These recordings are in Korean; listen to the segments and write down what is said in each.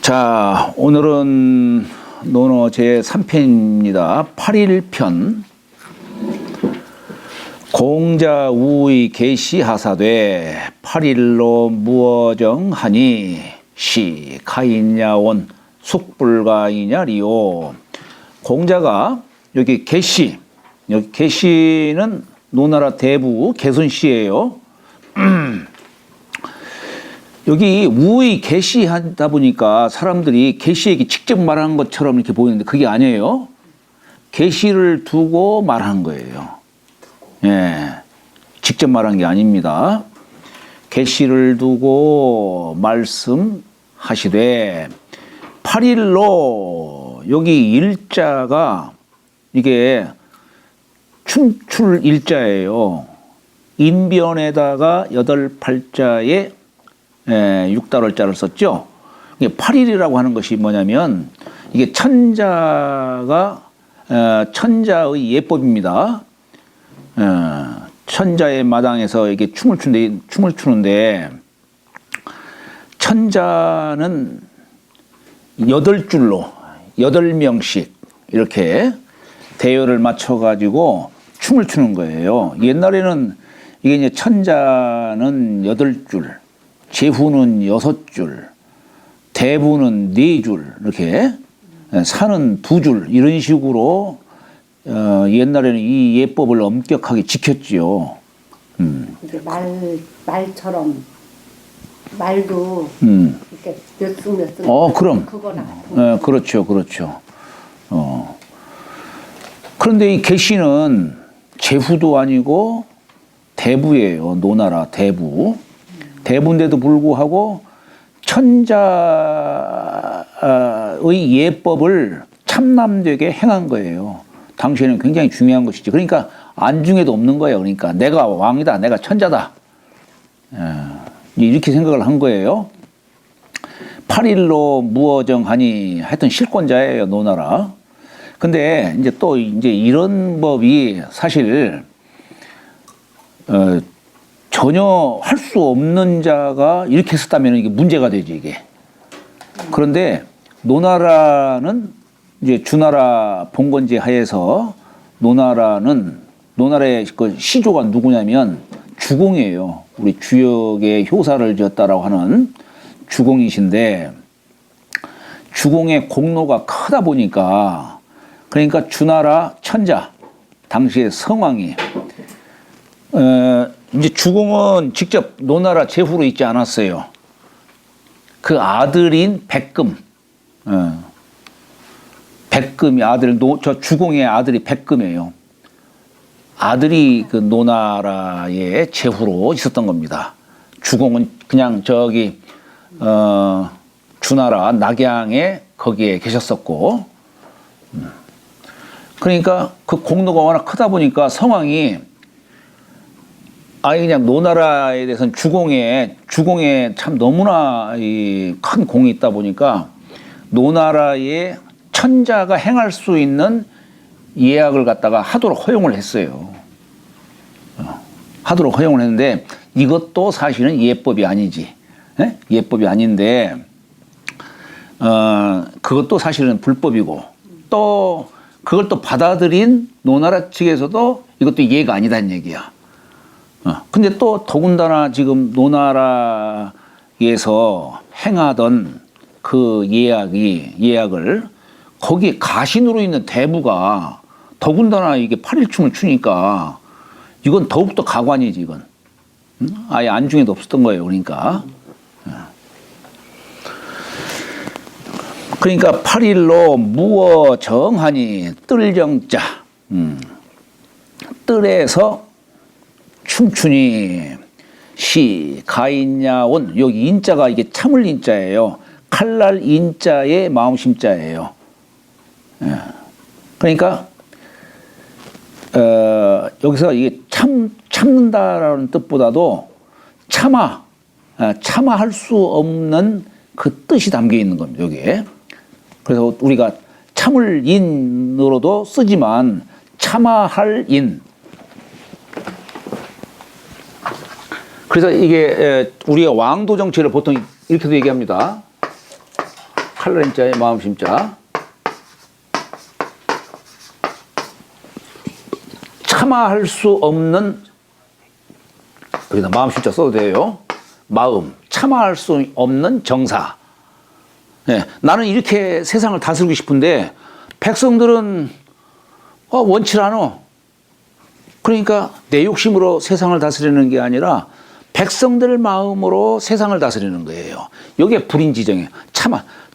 자, 오늘은 논어 제3편입니다. 8일편. 공자우의 계시하사되 8일로 무어정하니 시 가인야온 숙불가이냐리요. 공자가 여기 계시, 여기 계시는 노나라 대부 개순시예요. 여기 우의 계시하다 보니까 사람들이 계시에게 직접 말하는 것처럼 이렇게 보이는데 그게 아니에요. 계시를 두고 말하는 거예요. 예, 직접 말한 게 아닙니다. 계시를 두고 말씀하시되 8일로 여기 일자가 이게 춤출 일자예요. 인변에다가 8팔자에 6달월자를 썼죠. 이게 8일이라고 하는 것이 뭐냐면 이게 천자의 예법입니다. 천자의 마당에서 이게 춤을 추는데 천자는 8줄로 8명씩 이렇게 대열을 맞춰가지고 춤을 추는 거예요. 옛날에는 이게 이제 천자는 8줄, 제후는 6줄, 대부는 4줄, 이렇게 산은 2줄, 이런 식으로 옛날에는 이 예법을 엄격하게 지켰지요. 이게 말처럼 말도 이렇게 몇 승 그럼. 그거나. 그렇죠, 그렇죠. 그런데 이 계시는 제후도 아니고 대부예요. 노나라 대부. 대부인데도 불구하고 천자의 예법을 참남되게 행한 거예요. 당시에는 굉장히 중요한 것이죠. 그러니까 안중에도 없는 거예요. 그러니까 내가 왕이다, 내가 천자다. 이렇게 생각을 한 거예요. 8일로 무어정하니 하여튼 실권자예요, 노나라. 근데 이제 또 이제 이런 법이 사실 전혀 할 수 없는 자가 이렇게 썼다면 이게 문제가 되지, 이게. 그런데 노나라는 이제 주나라 봉건제 하에서 노나라의 그 시조가 누구냐면 주공이에요. 우리 주역의 효사를 지었다라고 하는 주공이신데 주공의 공로가 크다 보니까 그러니까 주나라 천자 당시의 성왕이 이제 주공은 직접 노나라 제후로 있지 않았어요. 그 아들인 백금, 백금이 저 주공의 아들이 백금이에요. 아들이 그 노나라의 제후로 있었던 겁니다. 주공은 그냥 저기 주나라 낙양에 거기에 계셨었고, 그러니까 그 공로가 워낙 크다 보니까 성왕이 그냥 노나라에 대해서는 주공에 참 너무나 큰 공이 있다 보니까 노나라의 천자가 행할 수 있는 예약을 갖다가 하도록 허용을 했어요. 하도록 허용을 했는데 이것도 사실은 예법이 아니지. 예법이 아닌데 그것도 사실은 불법이고 또 그걸 또 받아들인 노나라 측에서도 이것도 예가 아니다는 얘기야. 근데 또 더군다나 지금 노나라에서 행하던 그 예약을 거기에 가신으로 있는 대부가 더군다나 이게 8일춤을 추니까 이건 더욱더 가관이지, 이건. 아예 안중에도 없었던 거예요, 그러니까. 그러니까 8일로 무어정하니 뜰정자, 뜰에서 춤추니 시 가인야온, 여기 인자가 이게 참을 인자예요. 칼날 인자의 마음심자예요. 그러니까 여기서 이게 참는다라는 뜻보다도 참아할 수 없는 그 뜻이 담겨 있는 겁니다, 여기에. 그래서 우리가 참을 인으로도 쓰지만 참아할 인. 그래서 이게 우리가 왕도 정치를 보통 이렇게도 얘기합니다. 칼날인자에 마음심자. 참아할 수 없는, 여기다 마음심자 써도 돼요. 마음, 참아할 수 없는 정사. 네, 나는 이렇게 세상을 다스리고 싶은데 백성들은 원치 않아. 그러니까 내 욕심으로 세상을 다스리는 게 아니라 백성들 마음으로 세상을 다스리는 거예요. 이게 불인지정이에요.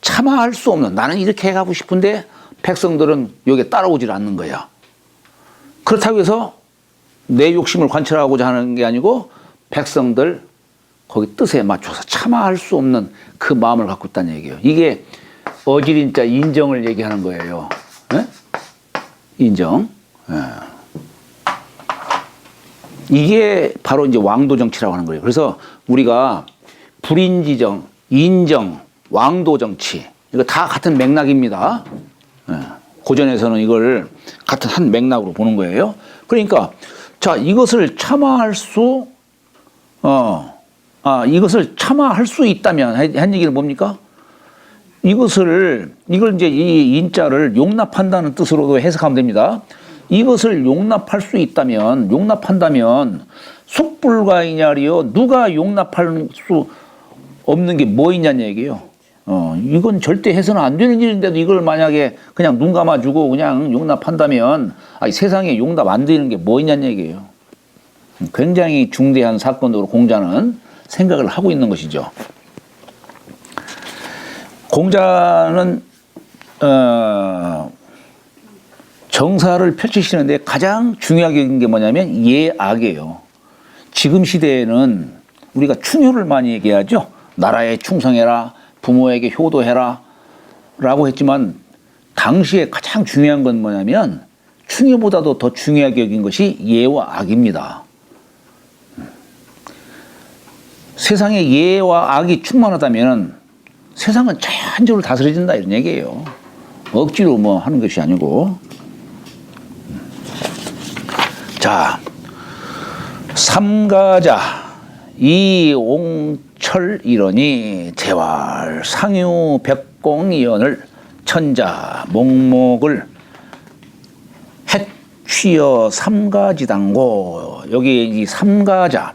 참아할 수 없는, 나는 이렇게 해가고 싶은데 백성들은 여기에 따라오질 않는 거야. 그렇다고 해서 내 욕심을 관철하고자 하는 게 아니고 백성들 거기 뜻에 맞춰서 참아할 수 없는 그 마음을 갖고 있다는 얘기예요. 이게 어지린자 인정을 얘기하는 거예요. 네? 인정. 네. 이게 바로 이제 왕도 정치라고 하는 거예요. 그래서 우리가 불인지정, 인정, 왕도 정치, 이거 다 같은 맥락입니다. 네. 고전에서는 이걸 같은 한 맥락으로 보는 거예요. 그러니까 자, 이것을 참아할 수 있다면 한 얘기는 뭡니까? 이걸 이제 이 인자를 용납한다는 뜻으로도 해석하면 됩니다. 이것을 용납한다면 숙불가이냐리요, 누가 용납할 수 없는 게 뭐 있냐는 얘기예요. 이건 절대 해서는 안 되는 일인데도 이걸 만약에 그냥 눈 감아주고 그냥 용납한다면 세상에 용납 안 되는 게 뭐 있냐는 얘기예요. 굉장히 중대한 사건으로 공자는 생각을 하고 있는 것이죠. 공자는 정사를 펼치시는데 가장 중요하게 여긴 게 뭐냐면 예악이에요. 지금 시대에는 우리가 충효를 많이 얘기하죠. 나라에 충성해라, 부모에게 효도해라 라고 했지만 당시에 가장 중요한 건 뭐냐면 충효보다도 더 중요하게 여긴 것이 예와 악입니다. 세상에 예와 악이 충만하다면 세상은 자연적으로 다스려진다 이런 얘기예요. 억지로 뭐 하는 것이 아니고. 자, 삼가자 이옹철 이러니 재활 상유 백공이언을 천자 목목을 해취여 삼가지당고. 여기 이 삼가자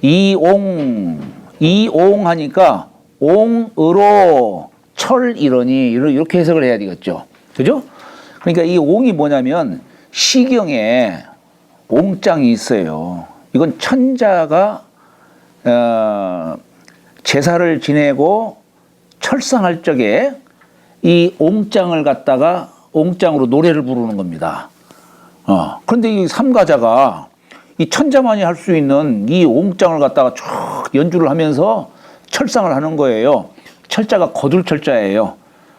이옹 하니까 옹으로 철 이러니 이렇게 해석을 해야 되겠죠. 그죠? 그러니까 이 옹이 뭐냐면 시경에 옹장이 있어요. 이건 천자가 제사를 지내고 철상할 적에 이 옹장을 갖다가 옹장으로 노래를 부르는 겁니다. 그런데 이 삼가자가 이 천자만이 할 수 있는 이 옹장을 갖다가 쭉 연주를 하면서 철상을 하는 거예요. 철자가 거둘철자예요.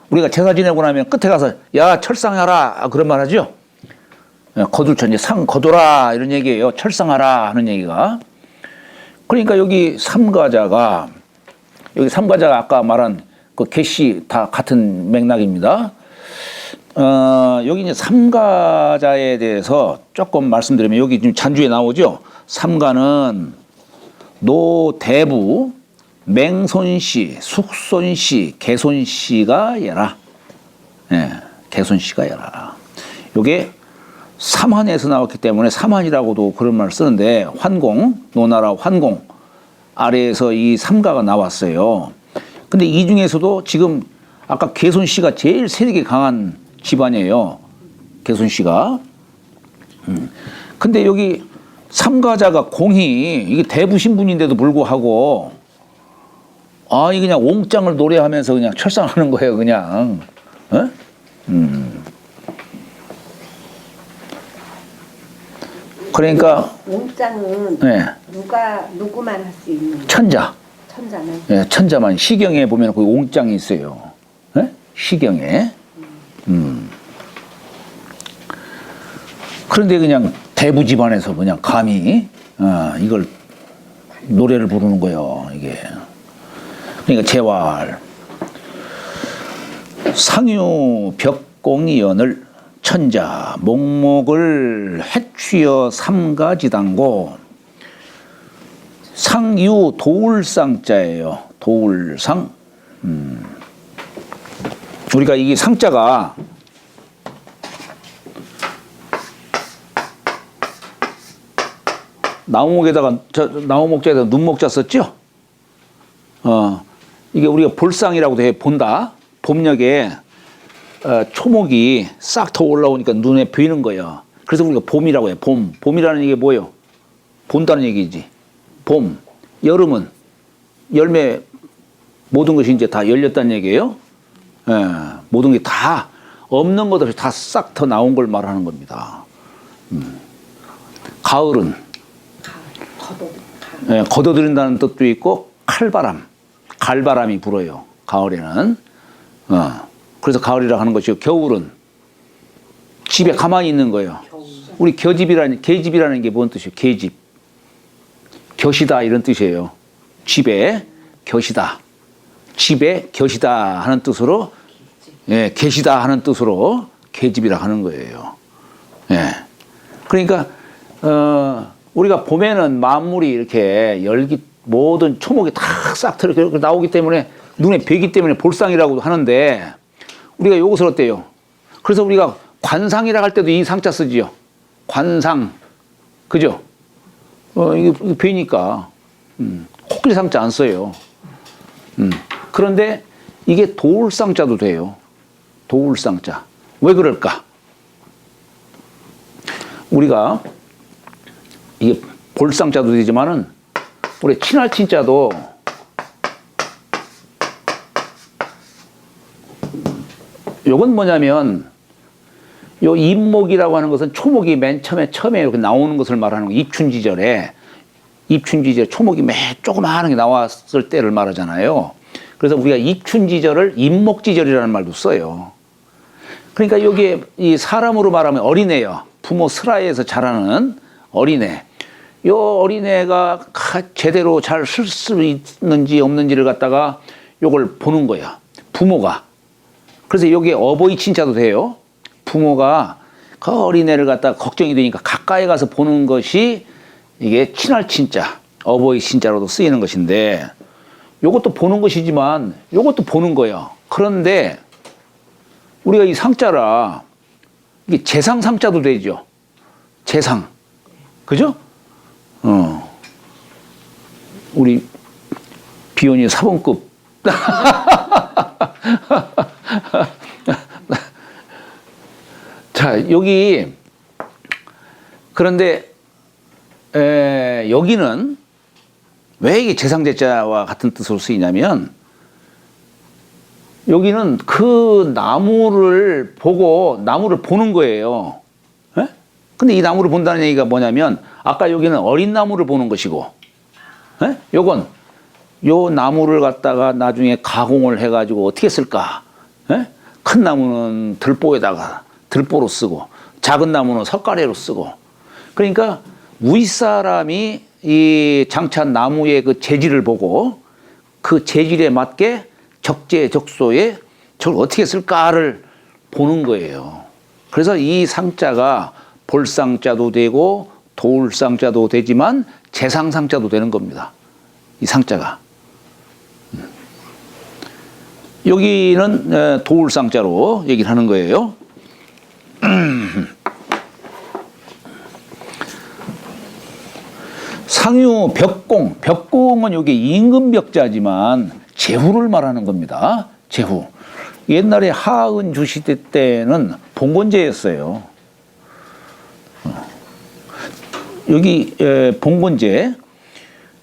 우리가 제사 지내고 나면 끝에 가서 야 철상하라 그런 말 하죠. 거둘철, 이제 상 거둬라 이런 얘기예요. 철상하라 하는 얘기가. 그러니까 여기 삼가자가 아까 말한 그 개시 다 같은 맥락입니다. 여기 이제 삼가자에 대해서 조금 말씀드리면 여기 지금 잔주에 나오죠. 삼가는 노대부, 맹손씨, 숙손씨, 개손씨가 예라. 예, 개손씨가 예라. 요게 삼한에서 나왔기 때문에 삼한이라고도 그런 말을 쓰는데 환공, 노나라 환공 아래에서 이 삼가가 나왔어요. 근데 이 중에서도 지금 아까 개손씨가 제일 세력이 강한 집안이에요. 개손씨가. 근데 여기 삼가자가 공이 이게 대부 신분인데도 불구하고 이 그냥 옹장을 노래하면서 그냥 철상하는 거예요, 그냥. 그러니까 옹장은 네. 누구만 할 수 있는 천자는 네, 천자만. 시경에 보면 거기 옹장이 있어요. 네? 시경에. 그런데 그냥 대부 집안에서 그냥 감히 이걸 노래를 부르는 거예요, 이게. 그러니까 재활 상유 벽공이연을 천자 목목을 해취여 삼가지당고. 상유 도울상자예요. 도울상. 우리가 이 상자가 나무목자에다가 눈목자 썼죠? 이게 우리가 볼상이라고도 해. 본다. 봄녘에 초목이 싹 더 올라오니까 눈에 보이는 거예요. 그래서 우리가 봄이라고 해요. 봄. 봄이라는 얘기 뭐예요? 본다는 얘기지. 봄. 여름은 열매 모든 것이 이제 다 열렸다는 얘기예요. 예, 모든 게 다 없는 것 없이 다 싹 더 나온 걸 말하는 겁니다. 가을은 예, 걷어들인다는 뜻도 있고 갈바람이 불어요. 가을에는. 그래서 가을이라고 하는 것이고, 겨울은 집에 가만히 있는 거예요. 우리 계집이라는 게 뭔 뜻이에요? 계집. 곁이다 이런 뜻이에요. 집에 곁이다. 집에 곁이다 하는 뜻으로, 예, 계시다 하는 뜻으로 계집이라 하는 거예요. 예. 그러니까 우리가 봄에는 만물이 이렇게 모든 초목이 다 싹 나오기 때문에 눈에 뵈기 때문에 볼상이라고도 하는데, 우리가 이것을 어때요? 그래서 우리가 관상이라 할 때도 이 상자 쓰지요. 관상. 그죠? 이게 뵈니까. 코끼리 상자 안 써요. 그런데 이게 도울상자도 돼요. 도울상자. 왜 그럴까? 우리가 이게 볼상자도 되지만은 우리 친할친자도 요건 뭐냐면, 요 잎목이라고 하는 것은 초목이 맨 처음에 이렇게 나오는 것을 말하는 거. 입춘지절에 초목이 맨 조그마한 게 나왔을 때를 말하잖아요. 그래서 우리가 입춘지절을 잎목지절이라는 말도 써요. 그러니까 여기에 이 사람으로 말하면 어린애요. 부모 슬하에서 자라는 어린애. 요 어린애가 제대로 잘 쓸 수 있는지 없는지를 갖다가 요걸 보는 거야. 부모가. 그래서 여기에 어버이 친자도 돼요. 부모가 그 어린애를 갖다가 걱정이 되니까 가까이 가서 보는 것이 이게 친할 친자, 어버이 친자로도 쓰이는 것인데, 요것도 보는 것이지만 요것도 보는 거예요. 그런데 우리가 이 상자라 이게 재상 상자도 되죠. 재상. 그죠? 우리 비원이 사범급. 자, 여기 그런데 여기는 왜 이게 재상제자와 같은 뜻으로 쓰이냐면, 여기는 그 나무를 보는 거예요. 예? 근데 이 나무를 본다는 얘기가 뭐냐면, 아까 여기는 어린 나무를 보는 것이고, 예? 요건 요 나무를 갖다가 나중에 가공을 해가지고 어떻게 쓸까? 예? 큰 나무는 들보로 쓰고, 작은 나무는 석가래로 쓰고. 그러니까 윗사람이 이 장찬 나무의 그 재질을 보고 그 재질에 맞게 적재적소에 저걸 어떻게 쓸까를 보는 거예요. 그래서 이 상자가 볼상자도 되고 도울상자도 되지만 재상상자도 되는 겁니다. 이 상자가. 여기는 도울상자로 얘기를 하는 거예요. 상유 벽공. 벽공은 여기 임금벽자지만 제후를 말하는 겁니다. 제후. 옛날에 하은주 시대 때는 봉건제였어요. 여기 봉건제.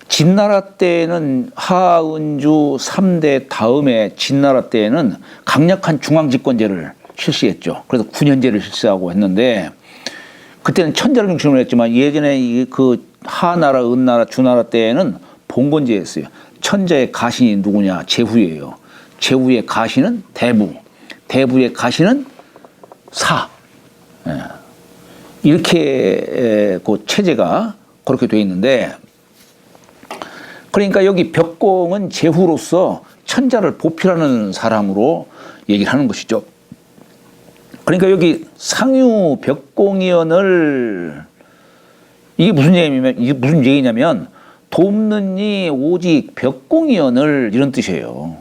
진나라 때는 하은주 3대 다음에 진나라 때는 강력한 중앙집권제를 실시했죠. 그래서 9년제를 실시하고 했는데, 그때는 천자를 중심으로 했지만 예전에 그 하나라, 은나라, 주나라 때에는 봉건제였어요. 천자의 가신이 누구냐? 제후예요. 제후의 가신은 대부, 대부의 가신은 사. 이렇게 그 체제가 그렇게 되어 있는데, 그러니까 여기 벽공은 제후로서 천자를 보필하는 사람으로 얘기를 하는 것이죠. 그러니까 여기 상유 벽공이언을, 이게 무슨 얘기냐면 돕는 이 오직 벽공이언을 이런 뜻이에요.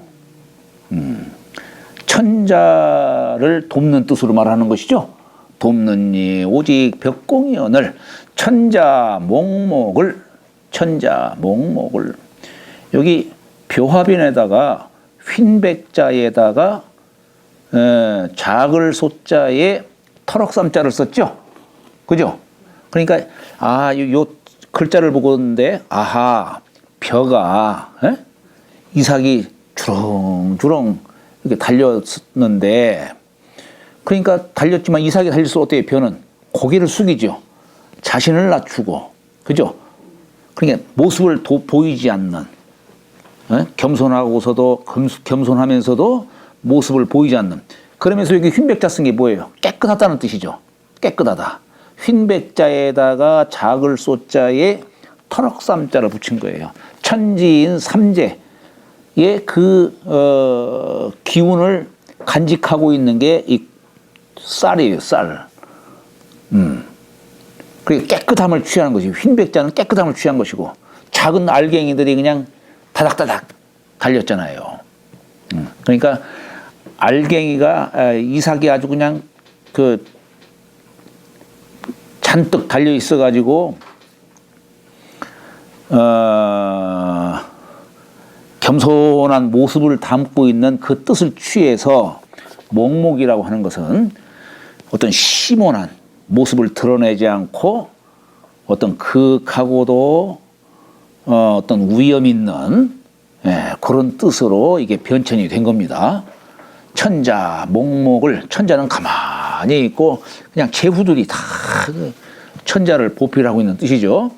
천자를 돕는 뜻으로 말하는 것이죠. 돕는 이 오직 벽공이언을 천자 몽목을 여기 묘화변에다가 휜백자에다가 작을 소자에 터럭삼자를 썼죠. 그죠? 그러니까 요 글자를 보고는데 벼가 이삭이 주렁주렁 이렇게 달렸는데, 그러니까 달렸지만 이삭이 달릴수록 어때요? 벼는 고개를 숙이죠. 자신을 낮추고, 그죠? 그러니까 모습을 보이지 않는, 겸손하면서도 모습을 보이지 않는. 그러면서 여기 휜백자 쓴 게 뭐예요? 깨끗하다는 뜻이죠. 깨끗하다. 휜백자에다가 작을 소자에 터럭삼자를 붙인 거예요. 천지인 삼재의 기운을 간직하고 있는 게 이 쌀이에요, 쌀. 그리고 깨끗함을 취하는 것이고, 휜백자는 깨끗함을 취한 것이고, 작은 알갱이들이 그냥 다닥다닥 달렸잖아요. 그러니까 알갱이가 이삭이 아주 그냥 잔뜩 달려 있어가지고 겸손한 모습을 담고 있는 그 뜻을 취해서 몽목이라고 하는 것은 어떤 심온한 모습을 드러내지 않고 어떤 극하고도 어떤 위험 있는 그런 뜻으로 이게 변천이 된 겁니다. 천자, 몽목을, 천자는 가만히 있고 그냥 제후들이 다 천자를 보필하고 있는 뜻이죠.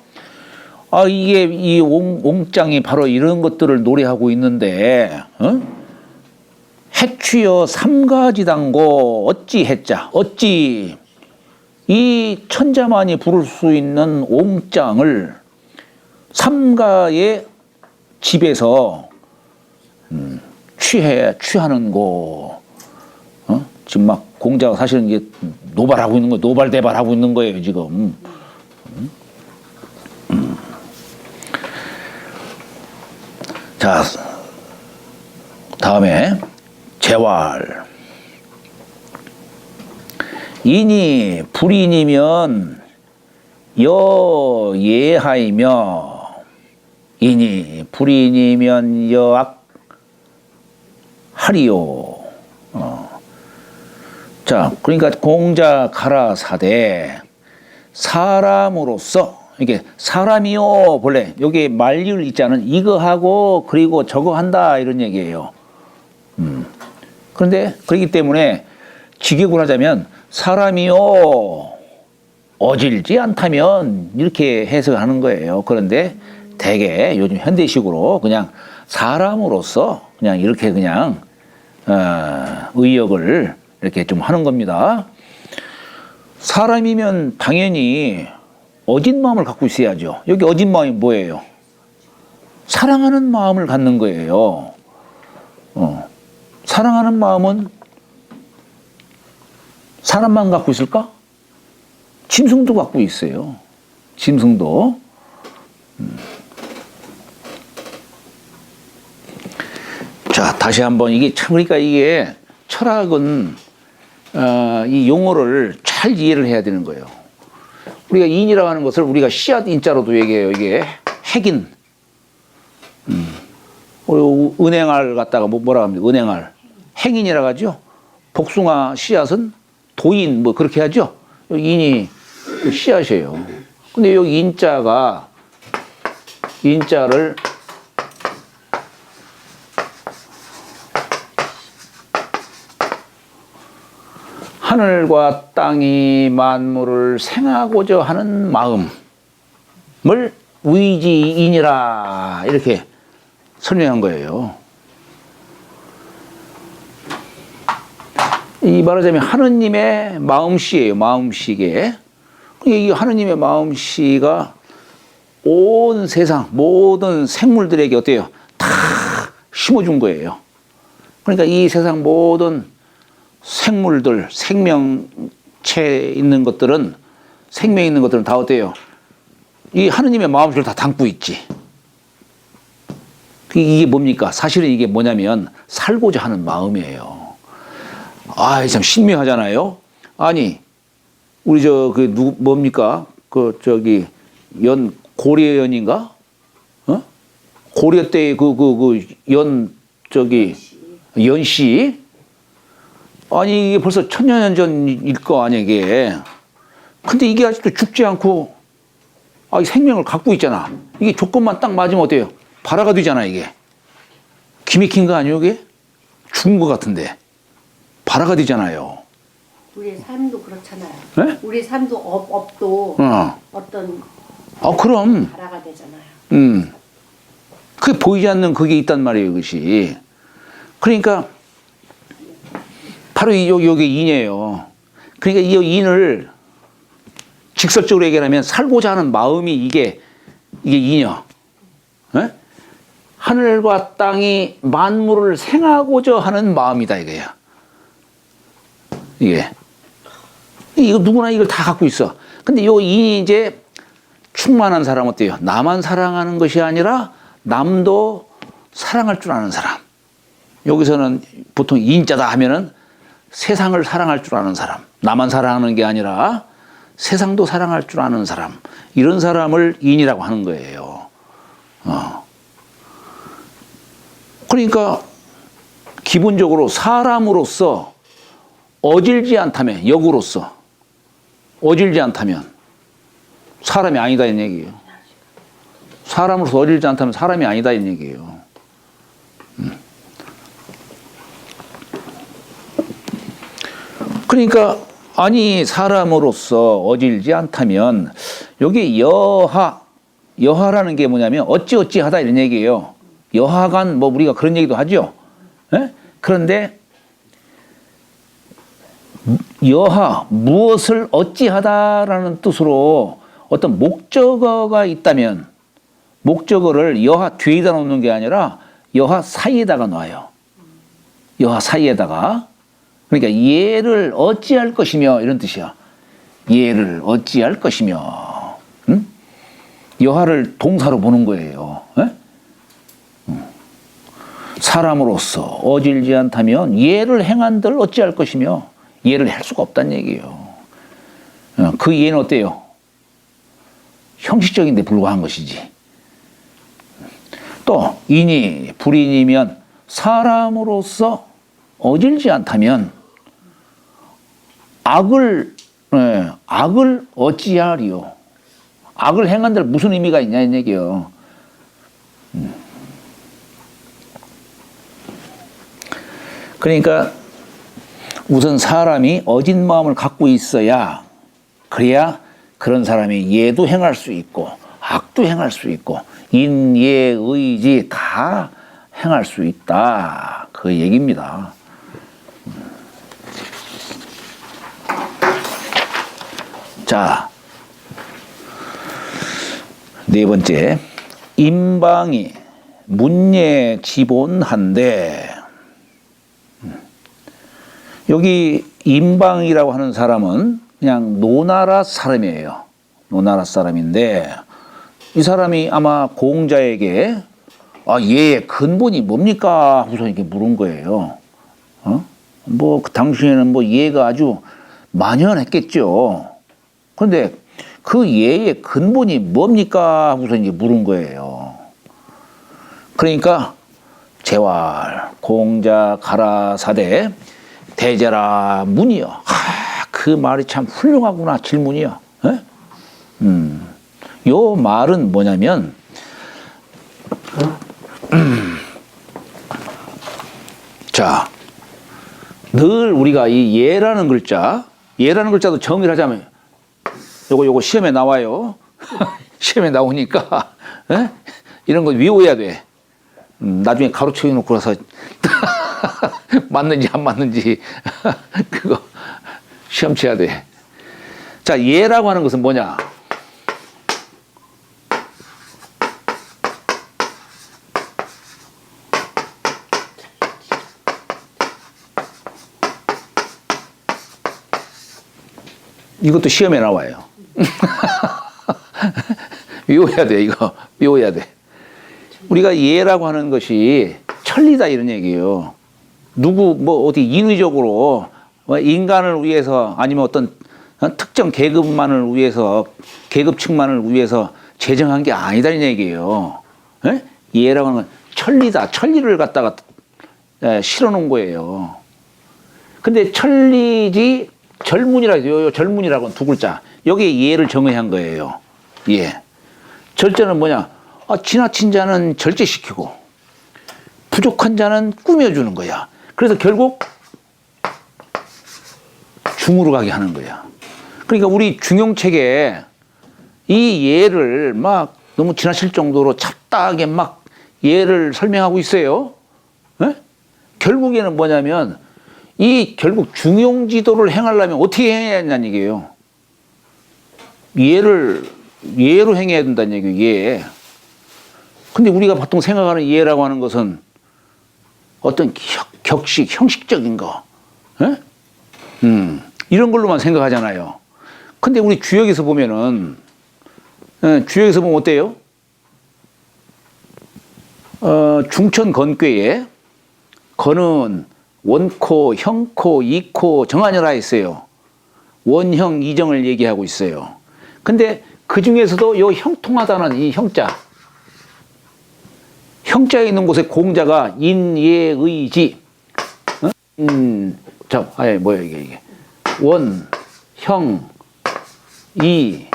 이게 이 옹장이 바로 이런 것들을 노래하고 있는데, 해취여 삼가지당고 어찌 해자, 어찌 이 천자만이 부를 수 있는 옹장을 삼가의 집에서 취하는 지금 막 공자가 사실은 이게 노발하고 있는 거예요. 노발대발하고 있는 거예요, 지금. 자, 다음에 재활. 인이 불인이면 여예하이며, 인이 불인이면 여악하리요. 자, 그러니까 공자 가라사대 사람으로서, 이게 사람이요, 본래 여기 말리을 있지 않은 이거 하고 그리고 저거 한다 이런 얘기예요. 그런데 그렇기 때문에 직역을 하자면 사람이요 어질지 않다면 이렇게 해석하는 거예요. 그런데 대개 요즘 현대식으로 그냥 사람으로서 그냥 이렇게 그냥 의역을 이렇게 좀 하는 겁니다. 사람이면 당연히 어진 마음을 갖고 있어야죠. 여기 어진 마음이 뭐예요? 사랑하는 마음을 갖는 거예요. 사랑하는 마음은 사람만 갖고 있을까? 짐승도 갖고 있어요. 짐승도. 자, 다시 한번 이게 참, 그러니까 이게 철학은 이 용어를 잘 이해를 해야 되는 거예요. 우리가 인이라고 하는 것을 우리가 씨앗 인자로도 얘기해요. 이게 핵인. 은행알 갖다가 뭐라 합니까? 은행알. 행인이라고 하죠. 복숭아 씨앗은 도인 뭐 그렇게 하죠. 여기 인이 씨앗이에요. 근데 여기 인자를 하늘과 땅이 만물을 생하고자 하는 마음을 위지인이라 이렇게 설명한 거예요. 이 말하자면 하느님의 마음씨예요. 마음씨게. 이 하느님의 마음씨가 온 세상 모든 생물들에게 어때요? 다 심어준 거예요. 그러니까 이 세상 모든 생물들, 생명체 있는 것들은, 생명 있는 것들은 다 어때요? 이 하느님의 마음씨를 다 담고 있지. 이게 뭡니까? 사실은 이게 뭐냐면 살고자 하는 마음이에요. 아, 참 신묘하잖아요. 아니, 우리 뭡니까? 고려연인가? 어? 고려 때 연씨. 아니, 이게 벌써 천여 년 전일 거 아니야, 이게. 근데 이게 아직도 죽지 않고, 생명을 갖고 있잖아. 이게 조건만 딱 맞으면 어때요? 발화가 되잖아, 이게. 기맥힌 거 아니에요, 이게? 죽은 거 같은데. 발화가 되잖아요. 우리의 삶도 그렇잖아요. 네? 우리 삶도 업도 어떤 그럼. 발화가 되잖아요. 그게 보이지 않는 그게 있단 말이에요, 그것이. 그러니까, 바로 요게 인이에요. 그러니까 이 인을 직설적으로 얘기하면 살고자 하는 마음이 이게 인이야. 에? 하늘과 땅이 만물을 생하고자 하는 마음이다, 이거야. 이거 누구나 이걸 다 갖고 있어. 근데 요 인이 이제 충만한 사람 어때요? 나만 사랑하는 것이 아니라 남도 사랑할 줄 아는 사람. 여기서는 보통 인자다 하면은 세상을 사랑할 줄 아는 사람. 나만 사랑하는 게 아니라 세상도 사랑할 줄 아는 사람. 이런 사람을 인이라고 하는 거예요. 그러니까 기본적으로 사람으로서 어질지 않다면, 역으로서 어질지 않다면 사람이 아니다 이런 얘기예요. 사람으로서 어질지 않다면 사람이 아니다 이런 얘기예요. 그러니까 아니 사람으로서 어질지 않다면 여기 여하라는 게 뭐냐면 어찌어찌하다 이런 얘기예요. 여하간 뭐 우리가 그런 얘기도 하죠. 에? 그런데 여하 무엇을 어찌하다라는 뜻으로 어떤 목적어가 있다면 목적어를 여하 뒤에다 놓는 게 아니라 여하 사이에다가 놔요. 여하 사이에다가. 그러니까 얘를 어찌할 것이며 이런 뜻이야. 얘를 어찌할 것이며. 응? 여하를 동사로 보는 거예요. 에? 사람으로서 어질지 않다면 얘를 행한들 어찌할 것이며 얘를 할 수가 없다는 얘기예요. 그 얘는 어때요? 형식적인 데 불과한 것이지. 또 인이 불인이면 사람으로서 어질지 않다면 악을 어찌하리요. 악을 행한들 무슨 의미가 있냐 이 얘기예요. 그러니까 우선 사람이 어진 마음을 갖고 있어야 그래야 그런 사람이 예도 행할 수 있고 악도 행할 수 있고 인예 의지 다 행할 수 있다 그 얘기입니다. 자, 네 번째 임방이 문예 지본한데 여기 임방이라고 하는 사람은 그냥 노나라 사람이에요. 노나라 사람인데 이 사람이 아마 공자에게 얘의 근본이 뭡니까? 하고서 이렇게 물은 거예요. 뭐 그 당시에는 뭐 예가 아주 만연했겠죠. 그런데 그 예의 근본이 뭡니까? 하고서 이제 물은 거예요. 그러니까 재활, 공자, 가라사대, 대제라 문이요. 그 말이 참 훌륭하구나 질문이요. 요 말은 뭐냐면 자, 늘 우리가 이 예라는 글자도 정의를 하자면 요거 시험에 나와요. 시험에 나오니까 이런 거 외워야 돼. 나중에 가로쳐 놓고 나서 맞는지 안 맞는지 그거 시험 쳐야 돼. 자, 예라고 하는 것은 뭐냐? 이것도 시험에 나와요. 외워야 돼, 이거. 외워야 돼. 우리가 예라고 하는 것이 천리다 이런 얘기예요. 누구 뭐 어디 인위적으로 인간을 위해서 아니면 어떤 특정 계급만을 위해서 계급층만을 위해서 제정한 게 아니다 이런 얘기예요. 예? 예라고 하는 건 천리다. 천리를 갖다가 실어 놓은 거예요. 근데 천리지 절문이라고 해요. 절문이라고는 두 글자. 여기에 예를 정의한 거예요. 예. 절제는 뭐냐? 지나친 자는 절제시키고 부족한 자는 꾸며주는 거야. 그래서 결국 중으로 가게 하는 거야. 그러니까 우리 중용책에 이 예를 막 너무 지나칠 정도로 잡다하게 막 예를 설명하고 있어요. 예? 결국에는 뭐냐면 이 결국 중용지도를 행하려면 어떻게 행해야 한다는 얘기예요. 예로 행해야 된다는 얘기예요. 예. 근데 우리가 보통 생각하는 예라고 하는 것은 어떤 격식, 형식적인 거, 예? 이런 걸로만 생각하잖아요. 근데 우리 주역에서 보면은, 주역에서 보면 어때요? 중천 건괴에 건은 원코, 형코, 이코 정하니라 했어요. 원형, 이정을 얘기하고 있어요. 근데 그 중에서도 요 형통하다는 이 형자, 형자에 있는 곳에 공자가 인예의지, 뭐야 이게 원, 형, 이,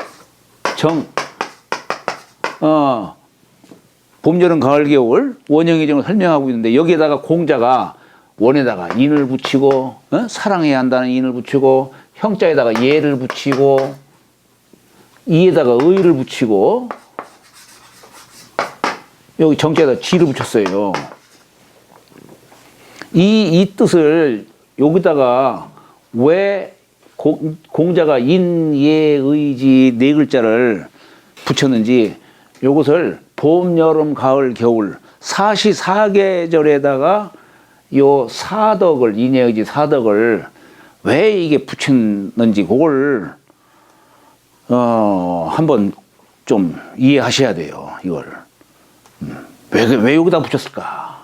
정, 봄, 여름, 가을, 겨울 원형의 정을 설명하고 있는데 여기에다가 공자가 원에다가 인을 붙이고 사랑해야 한다는 인을 붙이고 형자에다가 예를 붙이고 이에다가 의를 붙이고 여기 정자에다 지를 붙였어요. 이 뜻을 여기다가 왜 공자가 인, 예, 의지 네 글자를 붙였는지 이것을 봄, 여름, 가을, 겨울 사시사계절에다가 요 사덕을 인예, 의지 사덕을 왜 이게 붙였는지 그걸 한번 좀 이해하셔야 돼요. 이걸 왜 여기다 붙였을까?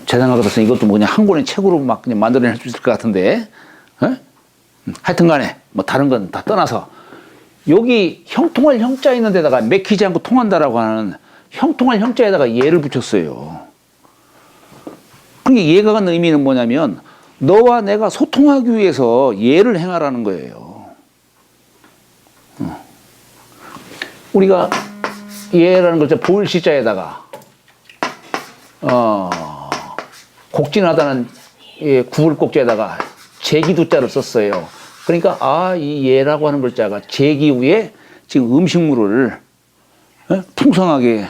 제 생각으로서 이것도 뭐 그냥 한 권의 책으로 막 그냥 만들어낼 수 있을 것 같은데, 하여튼간에 뭐 다른 건 다 떠나서 여기 형통할 형자 있는 데다가 맥히지 않고 통한다라고 하는 형통할 형자에다가 예를 붙였어요. 그러니까 예가 갖는 의미는 뭐냐면 너와 내가 소통하기 위해서 예를 행하라는 거예요. 우리가 예라는 것을 보일시자에다가 곡진하다는 구불곡자에다가 제기두자를 썼어요. 그러니까 이 예라고 하는 글자가 제기 위에 지금 음식물을 풍성하게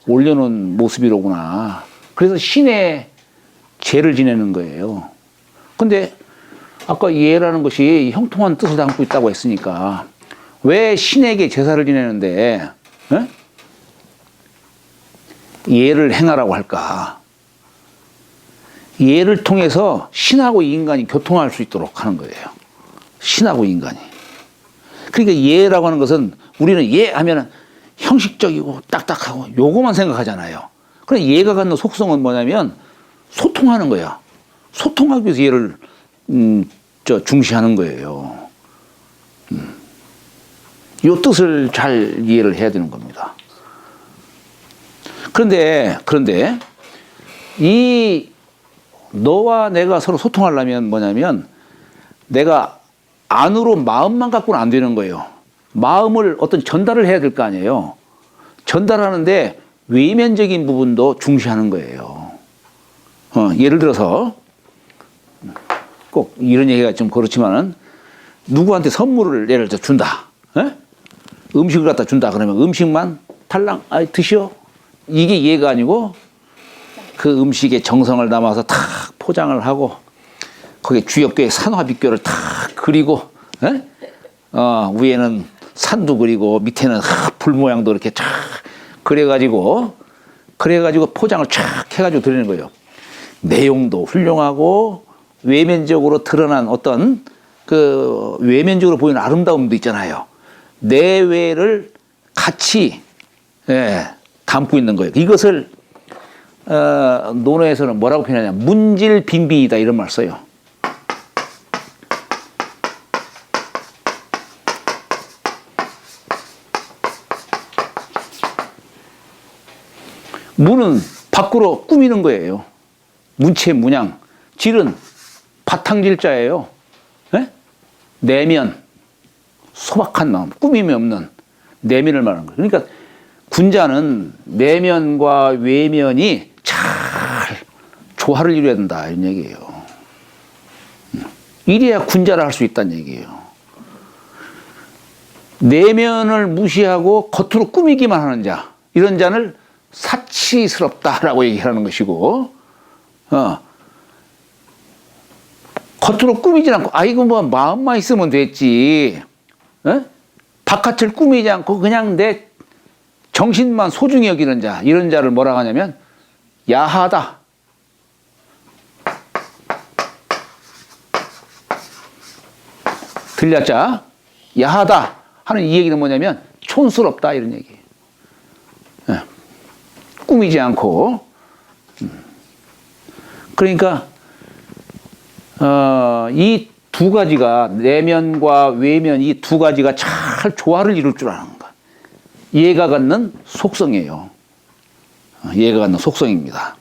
올려놓은 모습이로구나. 그래서 신의 제를 지내는 거예요. 근데 아까 예라는 것이 형통한 뜻을 담고 있다고 했으니까 왜 신에게 제사를 지내는데 예를 행하라고 할까? 예를 통해서 신하고 인간이 교통할 수 있도록 하는 거예요. 신하고 인간이. 그러니까 예라고 하는 것은 우리는 예 하면은 형식적이고 딱딱하고 요거만 생각하잖아요. 그런데 예가 갖는 속성은 뭐냐면 소통하는 거야. 소통하기 위해서 예를 중시하는 거예요. 요 뜻을 잘 이해를 해야 되는 겁니다. 그런데 이 너와 내가 서로 소통하려면 뭐냐면 내가 안으로 마음만 갖고는 안 되는 거예요. 마음을 어떤 전달을 해야 될 거 아니에요. 전달하는데 외면적인 부분도 중시하는 거예요. 예를 들어서 꼭 이런 얘기가 좀 그렇지만은 누구한테 선물을 예를 들어 준다. 음식을 갖다 준다 그러면 음식만 달랑 드시오. 이게 예가 아니고 그 음식에 정성을 담아서 탁 포장을 하고 거기에 주엽교의 산화빛교를 탁 그리고 위에는 산도 그리고 밑에는 불 모양도 이렇게 쫙 그래가지고 포장을 쫙 해가지고 드리는 거예요. 내용도 훌륭하고 외면적으로 드러난 어떤 그 외면적으로 보이는 아름다움도 있잖아요. 내외를 같이 예, 담고 있는 거예요. 이것을 논어에서는 뭐라고 표현하냐? 문질빈빈이다 이런 말 써요. 문은 밖으로 꾸미는 거예요. 문체 문양. 질은 바탕질자예요. 예? 내면, 소박한 마음, 꾸밈이 없는 내면을 말하는 거예요. 그러니까 군자는 내면과 외면이 잘 조화를 이루어야 된다 이런 얘기예요. 이래야 군자를 할 수 있다는 얘기예요. 내면을 무시하고 겉으로 꾸미기만 하는 자, 이런 자는 사치스럽다라고 얘기하는 것이고, 겉으로 꾸미지 않고, 아이고, 뭐, 마음만 있으면 됐지. 바깥을 꾸미지 않고 그냥 내 정신만 소중히 여기는 자, 이런 자를 뭐라고 하냐면, 야하다. 들렸자? 야하다 하는 이 얘기는 뭐냐면, 촌스럽다, 이런 얘기예요. 꾸미지 않고. 그러니까 이 두 가지가 내면과 외면 이 두 가지가 잘 조화를 이룰 줄 아는 것. 예가 갖는 속성이에요. 예가 갖는 속성입니다.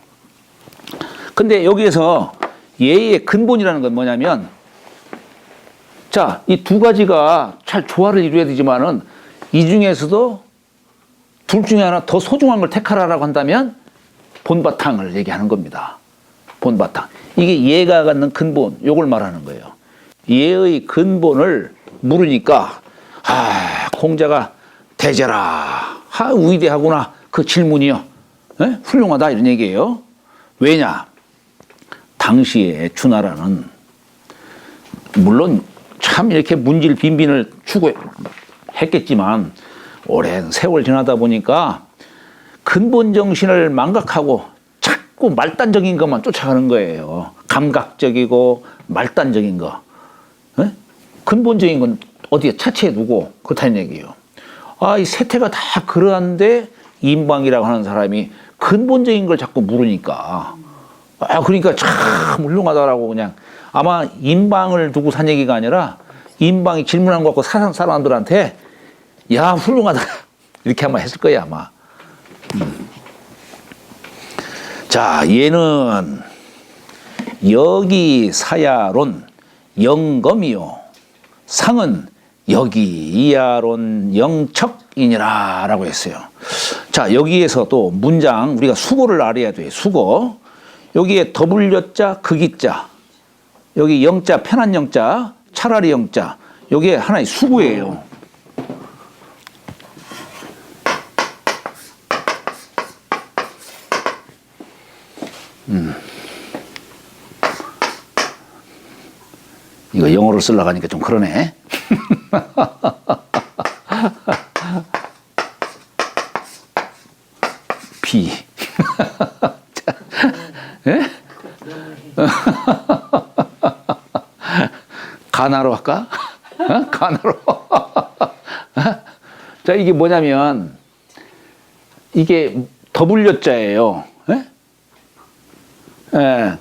근데 여기에서 예의 근본이라는 건 뭐냐면, 자, 이 두 가지가 잘 조화를 이루어야 되지만은 이 중에서도 둘 중에 하나 더 소중한 걸 택하라라고 한다면 본바탕을 얘기하는 겁니다. 본바탕. 이게 예가 갖는 근본, 요걸 말하는 거예요. 예의 근본을 물으니까, 공자가 대제라. 위대하구나. 그 질문이요. 훌륭하다. 이런 얘기예요. 왜냐? 당시에 주나라는, 물론 참 이렇게 문질 빈빈을 추구했겠지만, 오랜 세월 지나다 보니까 근본 정신을 망각하고 자꾸 말단적인 것만 쫓아가는 거예요. 감각적이고 말단적인 거. 근본적인 건 어디에 차치해 두고 그렇다는 얘기예요. 이 세태가 다 그러한데 인방이라고 하는 사람이 근본적인 걸 자꾸 물으니까, 그러니까 참 훌륭하다라고 그냥, 아마 인방을 두고 산 얘기가 아니라 인방이 질문한 거 갖고 사람들한테 야, 훌륭하다. 이렇게 아마 했을 거야, 아마. 자, 얘는 여기 사야론 영검이요. 상은 여기 이하론 영척이니라 라고 했어요. 자, 여기에서 또 문장, 우리가 수고를 알아야 돼. 수고. 여기에 더블여자, 극이자. 여기 영자, 편한 영자, 차라리 영자. 여기에 하나의 수고예요. 이거 영어로 쓰려고 하니까 좀 그러네. 비. 예? 가나로 할까? 가나로. 자, 이게 뭐냐면, 이게 더블여자예요. 예.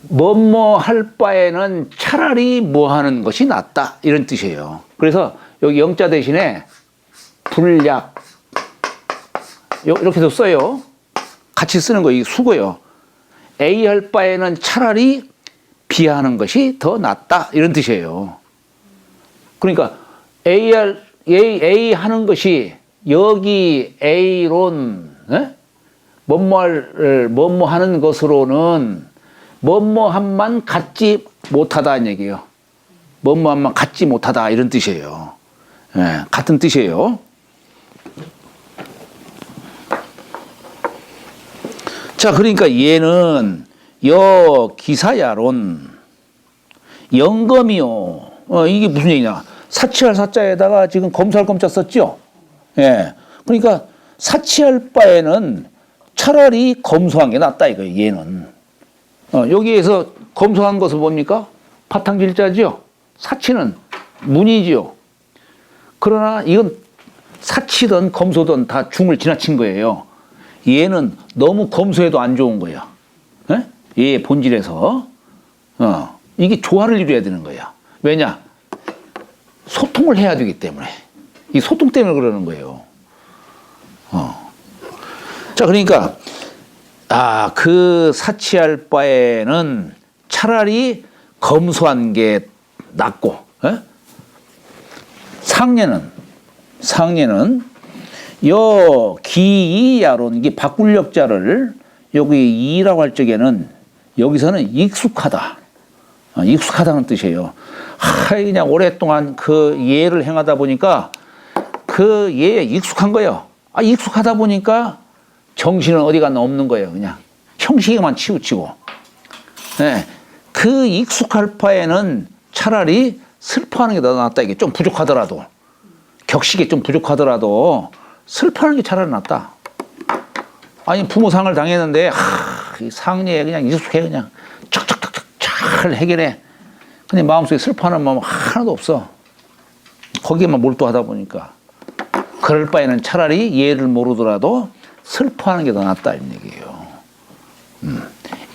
뭐뭐 할 바에는 차라리 뭐 하는 것이 낫다. 이런 뜻이에요. 그래서 여기 영자 대신에 불약. 이렇게도 써요. 같이 쓰는 거, 이 수고요. A 할 바에는 차라리 B 하는 것이 더 낫다. 이런 뜻이에요. 그러니까 A 하는 것이 여기 A론, 뭐뭐 하는 것으로는 뭐뭐함만 갖지 못하다는 얘기예요. 뭐뭐함만 갖지 못하다 이런 뜻이에요. 같은 뜻이에요. 자, 그러니까 얘는 기사야론 영검이요. 이게 무슨 얘기냐? 사치할 사자에다가 지금 검사할 검자 썼죠. 그러니까 사치할 바에는 차라리 검소한 게 낫다 이거예요. 얘는. 여기에서 검소한 것은 뭡니까? 바탕질자지요. 사치는 문이지요. 그러나 이건 사치든 검소든 다 중을 지나친 거예요. 얘는 너무 검소해도 안 좋은 거야. 예? 얘의 본질에서 이게 조화를 이루어야 되는 거야. 왜냐? 소통을 해야 되기 때문에. 이 소통 때문에 그러는 거예요. 자, 그러니까 그 사치할 바에는 차라리 검소한 게 낫고, 예? 상례는 요 기이야론, 이게 바꿀력자를 여기 이라고 할 적에는 여기서는 익숙하다는 뜻이에요. 그냥 오랫동안 그 예를 행하다 보니까 그 예에 익숙한 거예요. 익숙하다 보니까 정신은 어디 갔나 없는 거예요. 그냥 형식에만 치우치고. 네. 그 익숙할 바에는 차라리 슬퍼하는 게 더 낫다. 이게 좀 부족하더라도, 격식이 좀 부족하더라도 슬퍼하는 게 차라리 낫다. 아니, 부모 상을 당했는데 이 상례에 그냥 익숙해. 그냥 척척척척 잘 해결해. 근데 마음속에 슬퍼하는 마음 하나도 없어. 거기에만 몰두하다 보니까. 그럴 바에는 차라리 예를 모르더라도 슬퍼하는 게 더 낫다, 이런 얘기예요.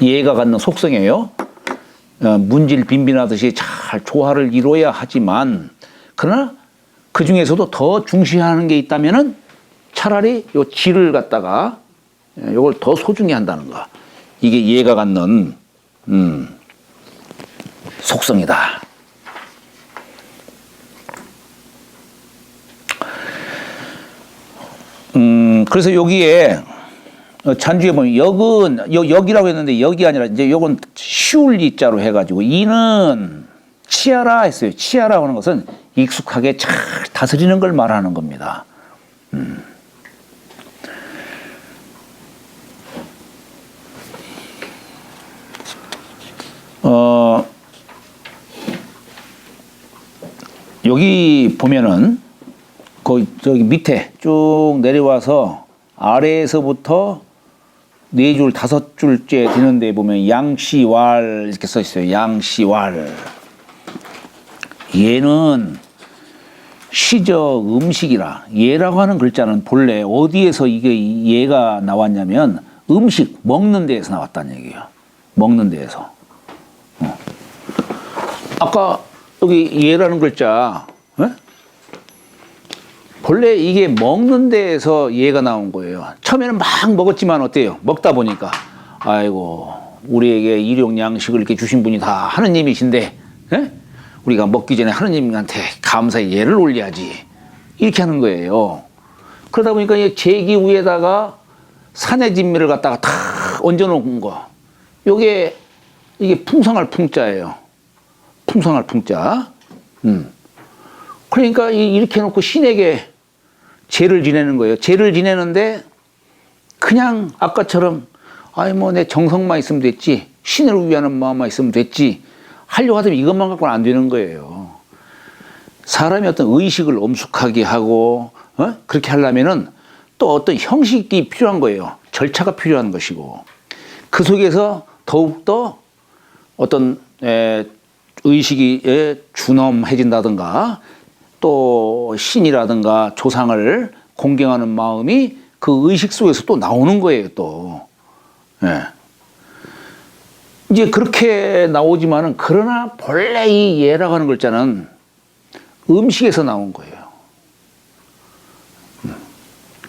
예가 갖는 속성이에요. 문질 빈빈하듯이 잘 조화를 이루어야 하지만, 그러나 그 중에서도 더 중시하는 게 있다면은 차라리 요 질을 갖다가 요걸 더 소중히 한다는 거. 이게 예가 갖는 속성이다. 그래서 여기에 잔주에 보면 역이라고 했는데 역이 아니라 이제 요건 쉬울 이자로 해가지고 이는 치아라 했어요. 치아라고 하는 것은 익숙하게 잘 다스리는 걸 말하는 겁니다. 여기 보면은 저기 밑에 쭉 내려와서 아래에서부터 4줄, 5줄째 되는데 보면 양시왈 이렇게 써 있어요. 양시왈. 얘는 시적 음식이라. 예라고 하는 글자는 본래 어디에서 이게 예가 나왔냐면 음식, 먹는 데에서 나왔다는 얘기예요. 먹는 데에서. 아까 여기 예라는 글자, 본래 이게 먹는 데에서 예가 나온 거예요. 처음에는 막 먹었지만 어때요? 먹다 보니까 아이고 우리에게 일용 양식을 이렇게 주신 분이 다 하느님이신데 우리가 먹기 전에 하느님한테 감사의 예를 올려야지, 이렇게 하는 거예요. 그러다 보니까 제기 위에다가 산의 진미를 갖다가 탁 얹어놓은 거, 이게 풍성할 풍자예요. 풍성할 풍자. 그러니까 이렇게 해놓고 신에게 제를 지내는 거예요. 제를 지내는데 그냥 아까처럼 내 정성만 있으면 됐지, 신을 위하는 마음만 있으면 됐지 하려고 하더니 이것만 갖고는 안 되는 거예요. 사람이 어떤 의식을 엄숙하게 하고 그렇게 하려면은 또 어떤 형식이 필요한 거예요. 절차가 필요한 것이고, 그 속에서 더욱더 어떤 의식이 준엄해진다든가 또 신이라든가 조상을 공경하는 마음이 그 의식 속에서 또 나오는 거예요. 또 이제 그렇게 나오지만은, 그러나 본래 이 예라고 하는 글자는 음식에서 나온 거예요.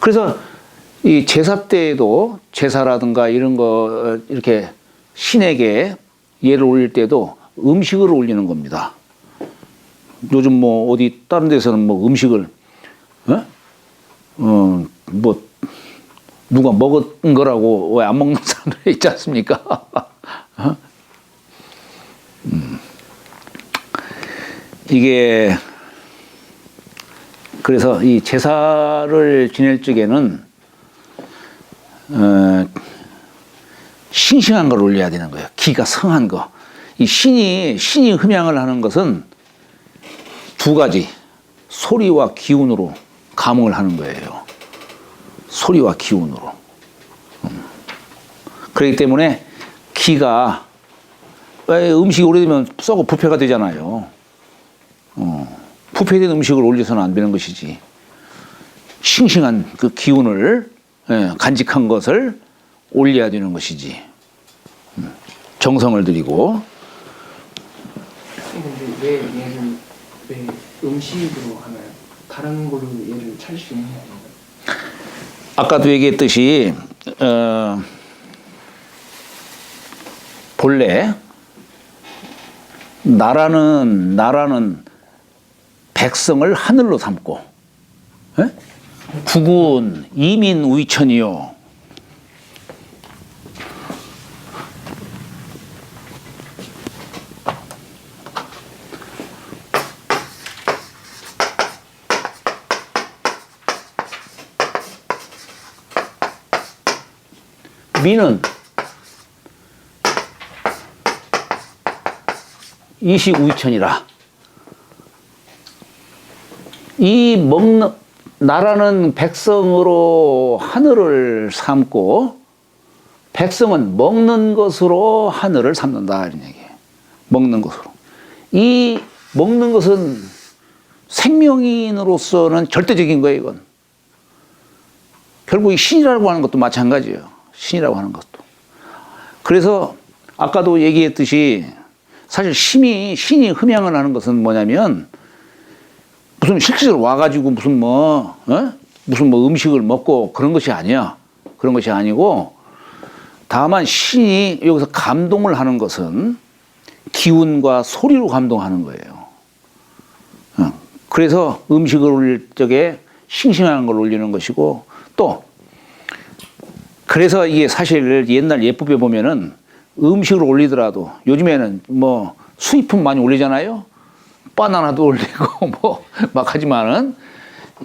그래서 이 제사 때에도 제사라든가 이런 거 이렇게 신에게 예를 올릴 때도 음식을 올리는 겁니다. 요즘 뭐 어디 다른 데서는 뭐 음식을 뭐 누가 먹은 거라고 왜 안 먹는 사람들 있지 않습니까? 이게 그래서 이 제사를 지낼 적에는 싱싱한 걸 올려야 되는 거예요. 기가 성한 거. 이 신이 흠양을 하는 것은 두 가지, 소리와 기운으로 감응을 하는 거예요. 소리와 기운으로. 그렇기 때문에 기가, 음식이 오래되면 썩어 부패가 되잖아요. 부패된 음식을 올려서는 안 되는 것이지. 싱싱한 그 기운을 간직한 것을 올려야 되는 것이지. 정성을 들이고. 근데 왜 얘를 왜 음식으로 하나요? 다른 걸로 얘를 찾을 수 있는 게 아닌가요? 아까도 얘기했듯이 본래 나라는 백성을 하늘로 삼고 국은 이민 우이천이요. 민은 이시우이천이라. 이 나라는 백성으로 하늘을 삼고 백성은 먹는 것으로 하늘을 삼는다 이런 얘기예요. 먹는 것으로. 이 먹는 것은 생명인으로서는 절대적인 거예요. 이건 결국 이 신이라고 하는 것도 마찬가지예요. 신이라고 하는 것도. 그래서 아까도 얘기했듯이 사실 신이 흠양을 하는 것은 뭐냐면 무슨 실제로 와가지고 무슨 뭐 음식을 먹고 그런 것이 아니야. 그런 것이 아니고 다만 신이 여기서 감동을 하는 것은 기운과 소리로 감동하는 거예요. 그래서 음식을 올릴 적에 싱싱한 걸 올리는 것이고 또 그래서 이게 사실 옛날 예법에 보면은 음식을 올리더라도 요즘에는 뭐 수입품 많이 올리잖아요. 바나나도 올리고 뭐 막 하지만은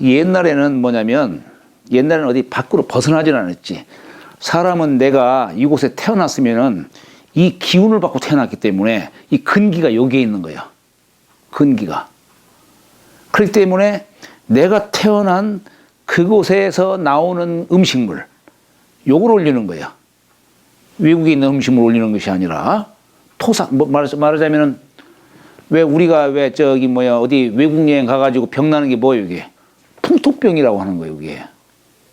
옛날에는 뭐냐면 옛날에는 어디 밖으로 벗어나질 않았지. 사람은 내가 이곳에 태어났으면은 이 기운을 받고 태어났기 때문에 이 근기가 여기에 있는 거예요. 근기가. 그렇기 때문에 내가 태어난 그곳에서 나오는 음식물 요걸 올리는 거야. 외국에 있는 음식물 올리는 것이 아니라 토사 말하자면은 왜 우리가 왜 저기 뭐야 어디 외국 여행 가가지고 병 나는 게 뭐예요 이게 풍토병이라고 하는 거예요 이게.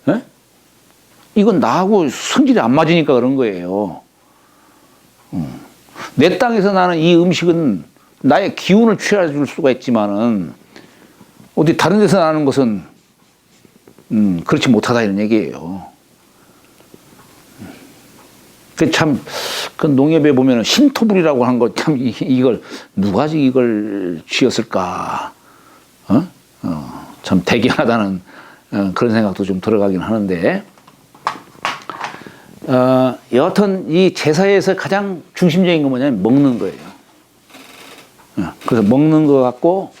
에? 이건 나하고 성질이 안 맞으니까 그런 거예요. 내 땅에서 나는 이 음식은 나의 기운을 취해줄 수가 있지만은 어디 다른 데서 나는 것은 그렇지 못하다 이런 얘기예요. 그 농협에 보면은 신토불이라고 하는 거 참 이걸 누가 이걸 쥐었을까? 참 대견하다는 그런 생각도 좀 들어가긴 하는데 여하튼 이 제사에서 가장 중심적인 건 뭐냐면 먹는 거예요. 그래서 먹는 거 갖고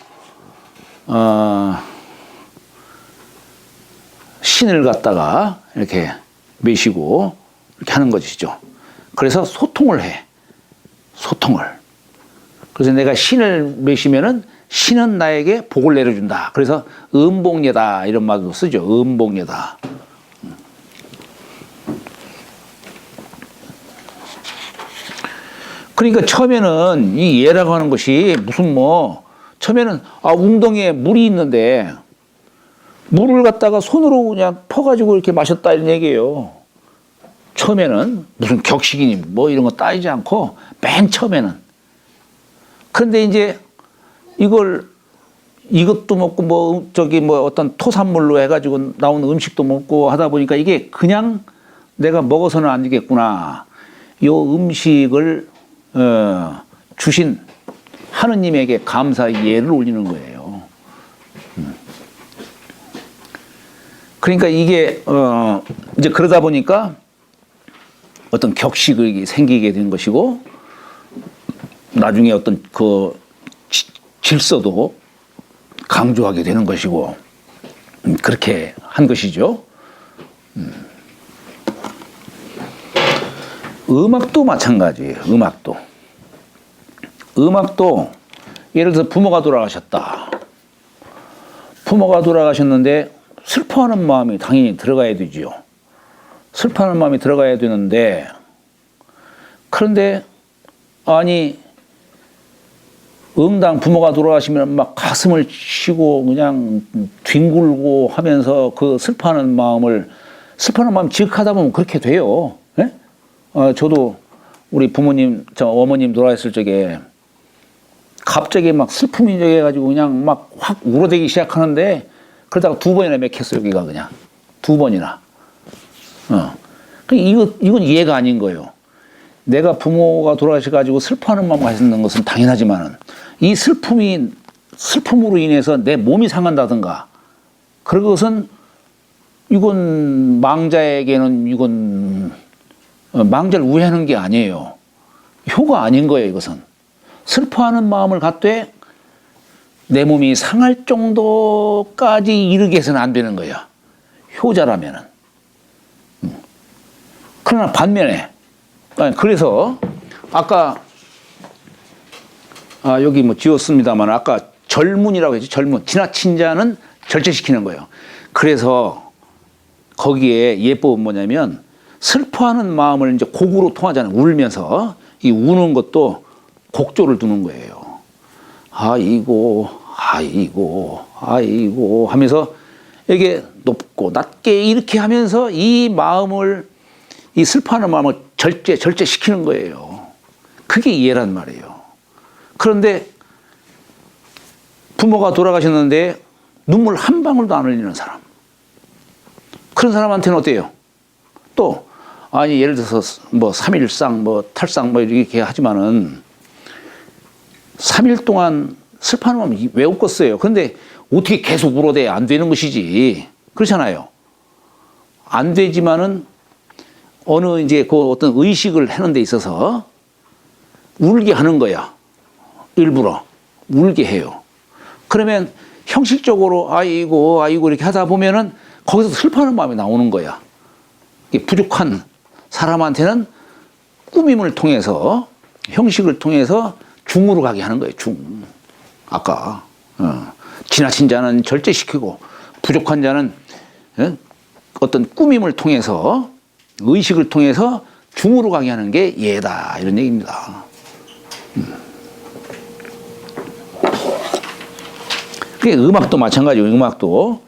신을 갖다가 이렇게 매시고 이렇게 하는 것이죠. 그래서 소통을 해. 소통을. 그래서 내가 신을 매시면은 신은 나에게 복을 내려준다. 그래서 음복예다 이런 말도 쓰죠. 음복예다. 그러니까 처음에는 이 예라고 하는 것이 무슨 뭐 처음에는 웅덩이에 물이 있는데 물을 갖다가 손으로 그냥 퍼가지고 이렇게 마셨다 이런 얘기예요. 처음에는 무슨 격식이니 뭐 이런 거 따지지 않고 맨 처음에는. 그런데 이제 이것도 먹고 뭐 저기 뭐 어떤 토산물로 해가지고 나오는 음식도 먹고 하다 보니까 이게 그냥 내가 먹어서는 안 되겠구나. 요 음식을 주신 하느님에게 감사의 예를 올리는 거예요. 그러니까 이게 이제 그러다 보니까 어떤 격식이 생기게 된 것이고 나중에 어떤 그 질서도 강조하게 되는 것이고 그렇게 한 것이죠. 음악도 마찬가지예요. 음악도 예를 들어서 부모가 돌아가셨다. 부모가 돌아가셨는데 슬퍼하는 마음이 당연히 들어가야 되지요. 슬퍼하는 마음이 들어가야 되는데 그런데 아니 응당 부모가 돌아가시면 막 가슴을 치고 그냥 뒹굴고 하면서 그 슬퍼하는 마음 지극하다 보면 그렇게 돼요. 예? 저도 우리 부모님, 저 어머님 돌아가셨을 적에 갑자기 막 슬픔이 해가지고 그냥 막 확 울어대기 시작하는데 그러다가 2번이나 맥혔어요, 여기가 그냥. 2번이나. 이건 이해가 아닌 거예요. 내가 부모가 돌아가셔가지고 슬퍼하는 마음 가지는 것은 당연하지만은 이 슬픔으로 인해서 내 몸이 상한다든가 그런 것은 이건 망자에게는 이건 망자를 우회하는 게 아니에요. 효가 아닌 거예요, 이것은. 슬퍼하는 마음을 갖되 내 몸이 상할 정도까지 이르게 해서는 안 되는 거야. 효자라면은. 그러나 반면에 그래서 아까 여기 뭐 지웠습니다만 아까 절문이라고 했죠. 절문. 지나친 자는 절제시키는 거예요. 그래서 거기에 예법은 뭐냐면 슬퍼하는 마음을 이제 곡으로 통하잖아요. 울면서 이 우는 것도 곡조를 두는 거예요. 아이고 아이고 아이고 하면서 이게 높고 낮게 이렇게 하면서 이 슬퍼하는 마음을 절제시키는 거예요. 그게 이해란 말이에요. 그런데 부모가 돌아가셨는데 눈물 한 방울도 안 흘리는 사람. 그런 사람한테는 어때요? 또 아니 예를 들어서 뭐 3일상 뭐 탈상 뭐 이렇게 하지만은 3일 동안 슬퍼하는 마음이 왜 없겠어요? 그런데 어떻게 계속 울어대? 안 되는 것이지. 그렇잖아요. 안 되지만은 어느 이제 그 어떤 의식을 하는 데 있어서 울게 하는 거야. 일부러 울게 해요. 그러면 형식적으로 아이고 아이고 이렇게 하다 보면은 거기서 슬퍼하는 마음이 나오는 거야. 부족한 사람한테는 꾸밈을 통해서 형식을 통해서 중으로 가게 하는 거예요. 중. 아까 지나친 자는 절제시키고 부족한 자는 어떤 꾸밈을 통해서 의식을 통해서 중으로 가게 하는 게 예다 이런 얘기입니다. 그게 음악도 마찬가지예요. 음악도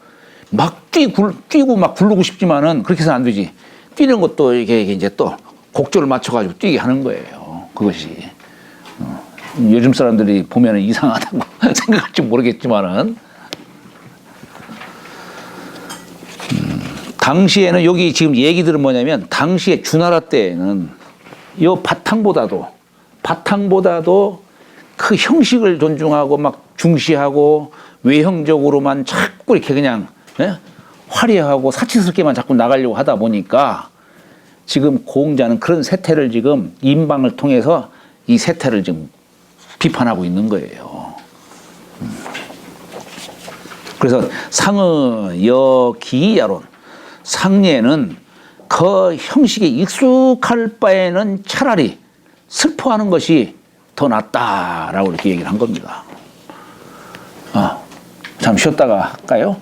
막 뛰고 막 부르고 싶지만은 그렇게 해서는 안 되지. 뛰는 것도 이게 이제 또 곡조를 맞춰가지고 뛰게 하는 거예요. 그것이. 요즘 사람들이 보면 이상하다고 생각할지 모르겠지만은 당시에는 여기 지금 얘기들은 뭐냐면 당시에 주나라 때에는 요 바탕보다도 그 형식을 존중하고 막 중시하고 외형적으로만 자꾸 이렇게 그냥 화려하고 사치스럽게만 자꾸 나가려고 하다 보니까 지금 고흥자는 그런 세태를 지금 인방을 통해서 이 세태를 지금 비판하고 있는 거예요. 그래서 상의 여기야론 상례는 그 형식에 익숙할 바에는 차라리 슬퍼하는 것이 더 낫다라고 이렇게 얘기를 한 겁니다. 잠 쉬었다가 할까요?